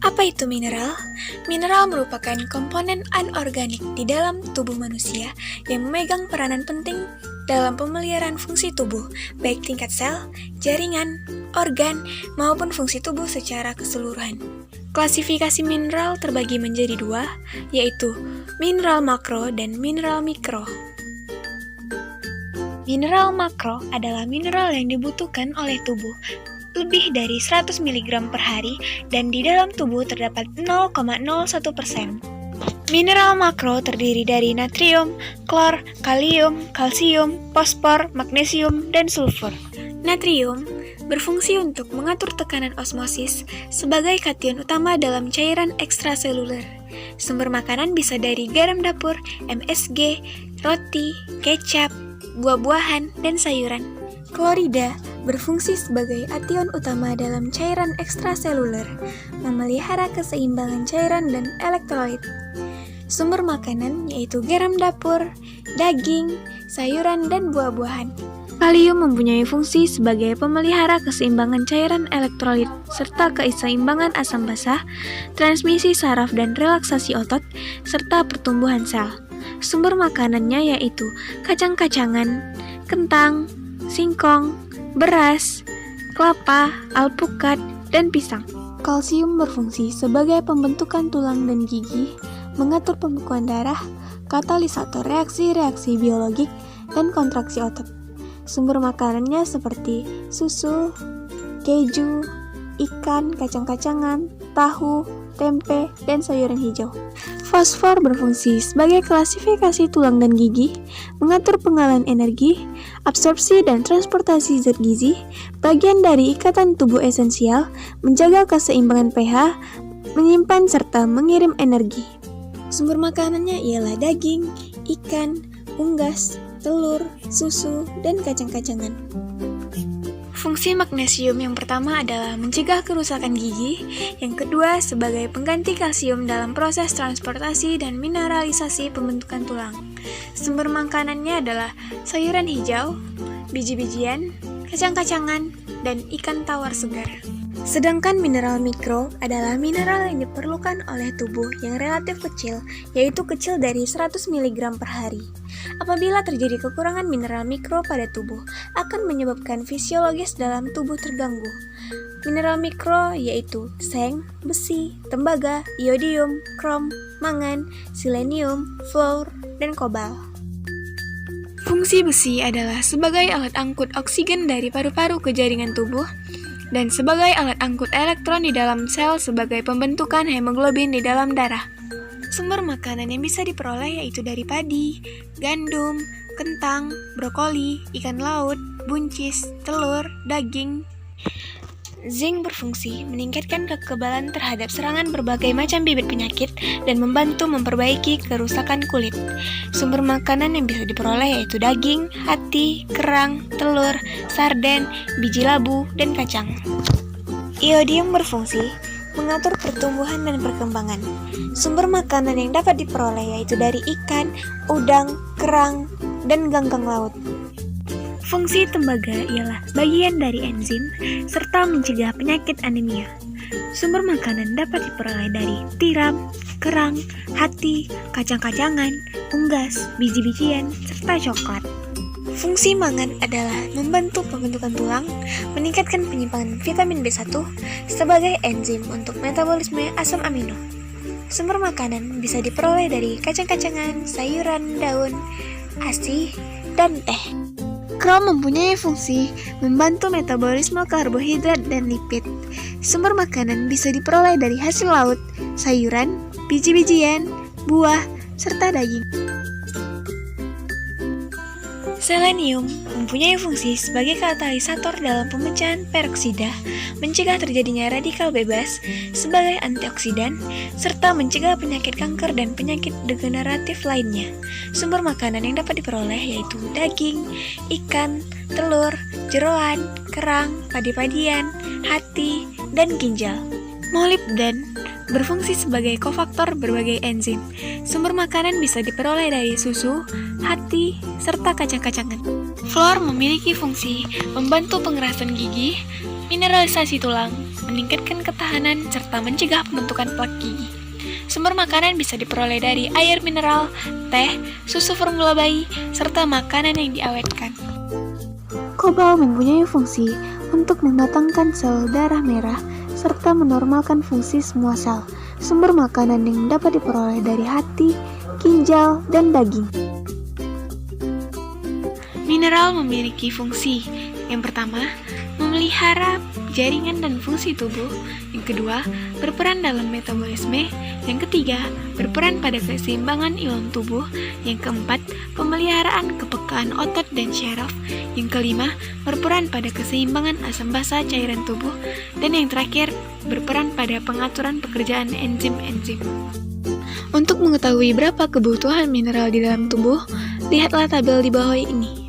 Apa itu mineral? Mineral merupakan komponen anorganik di dalam tubuh manusia yang memegang peranan penting dalam pemeliharaan fungsi tubuh, baik tingkat sel, jaringan, organ, maupun fungsi tubuh secara keseluruhan. Klasifikasi mineral terbagi menjadi dua, yaitu mineral makro dan mineral mikro. Mineral makro adalah mineral yang dibutuhkan oleh tubuh lebih dari 100 mg per hari dan di dalam tubuh terdapat 0,01%. Mineral makro terdiri dari natrium, klor, kalium, kalsium, fosfor, magnesium, dan sulfur. Natrium berfungsi untuk mengatur tekanan osmosis sebagai kation utama dalam cairan ekstraseluler. Sumber makanan bisa dari garam dapur, MSG, roti, kecap, buah-buahan, dan sayuran. Klorida berfungsi sebagai ation utama dalam cairan ekstraseluler, memelihara keseimbangan cairan dan elektrolit. Sumber makanan yaitu garam dapur, daging, sayuran, dan buah-buahan. Kalium mempunyai fungsi sebagai pemelihara keseimbangan cairan elektrolit serta keseimbangan asam basa, transmisi saraf dan relaksasi otot, serta pertumbuhan sel. Sumber makanannya yaitu kacang-kacangan, kentang, singkong, beras, kelapa, alpukat, dan pisang. Kalsium berfungsi sebagai pembentukan tulang dan gigi, mengatur pembekuan darah, katalisator reaksi-reaksi biologik, dan kontraksi otot. Sumber makanannya seperti susu, keju, ikan, kacang-kacangan, tahu, tempe, dan sayuran hijau. Fosfor berfungsi sebagai klasifikasi tulang dan gigi, mengatur pengalihan energi, absorpsi dan transportasi zat gizi, bagian dari ikatan tubuh esensial, menjaga keseimbangan pH, menyimpan serta mengirim energi. Sumber makanannya ialah daging, ikan, unggas, telur, susu, dan kacang-kacangan. Fungsi magnesium yang pertama adalah mencegah kerusakan gigi, yang kedua sebagai pengganti kalsium dalam proses transportasi dan mineralisasi pembentukan tulang. Sumber makanannya adalah sayuran hijau, biji-bijian, kacang-kacangan, dan ikan tawar segar. Sedangkan mineral mikro adalah mineral yang diperlukan oleh tubuh yang relatif kecil, yaitu kecil dari 100 mg per hari. Apabila terjadi kekurangan mineral mikro pada tubuh, akan menyebabkan fisiologis dalam tubuh terganggu. Mineral mikro yaitu seng, besi, tembaga, iodium, krom, mangan, selenium, fluor, dan kobalt. Fungsi besi adalah sebagai alat angkut oksigen dari paru-paru ke jaringan tubuh, dan sebagai alat angkut elektron di dalam sel sebagai pembentukan hemoglobin di dalam darah. Sumber makanan yang bisa diperoleh yaitu dari padi, gandum, kentang, brokoli, ikan laut, buncis, telur, daging. Zinc berfungsi meningkatkan kekebalan terhadap serangan berbagai macam bibit penyakit dan membantu memperbaiki kerusakan kulit. Sumber makanan yang bisa diperoleh yaitu daging, hati, kerang, telur, sarden, biji labu, dan kacang. Iodium berfungsi mengatur pertumbuhan dan perkembangan. Sumber makanan yang dapat diperoleh yaitu dari ikan, udang, kerang, dan ganggang laut. Fungsi tembaga ialah bagian dari enzim serta mencegah penyakit anemia. Sumber makanan dapat diperoleh dari tiram, kerang, hati, kacang-kacangan, unggas, biji-bijian, serta coklat. Fungsi mangan adalah membantu pembentukan tulang, meningkatkan penyimpangan vitamin B1 sebagai enzim untuk metabolisme asam amino. Sumber makanan bisa diperoleh dari kacang-kacangan, sayuran, daun, ASI, dan teh. Krom mempunyai fungsi membantu metabolisme karbohidrat dan lipid. Sumber makanan bisa diperoleh dari hasil laut, sayuran, biji-bijian, buah, serta daging. Selenium mempunyai fungsi sebagai katalisator dalam pemecahan peroksida, mencegah terjadinya radikal bebas sebagai antioksidan, serta mencegah penyakit kanker dan penyakit degeneratif lainnya. Sumber makanan yang dapat diperoleh yaitu daging, ikan, telur, jeroan, kerang, padi-padian, hati, dan ginjal. Molibden berfungsi sebagai kofaktor berbagai enzim. Sumber makanan bisa diperoleh dari susu, hati, serta kacang-kacangan. Fluor memiliki fungsi membantu pengerasan gigi, mineralisasi tulang, meningkatkan ketahanan, serta mencegah pembentukan plak gigi. Sumber makanan bisa diperoleh dari air mineral, teh, susu formula bayi, serta makanan yang diawetkan. Kobal mempunyai fungsi untuk mematangkan sel darah merah serta menormalkan fungsi semua sel. Sumber makanan yang dapat diperoleh dari hati, ginjal, dan daging. Mineral memiliki fungsi. Yang pertama, memelihara jaringan dan fungsi tubuh. Yang kedua, berperan dalam metabolisme. Yang ketiga, berperan pada keseimbangan ion tubuh. Yang keempat, pemeliharaan kepekaan otot dan syaraf. Yang kelima, berperan pada keseimbangan asam basa cairan tubuh. Dan yang terakhir, berperan pada pengaturan pekerjaan enzim-enzim. Untuk mengetahui berapa kebutuhan mineral di dalam tubuh, lihatlah tabel di bawah ini.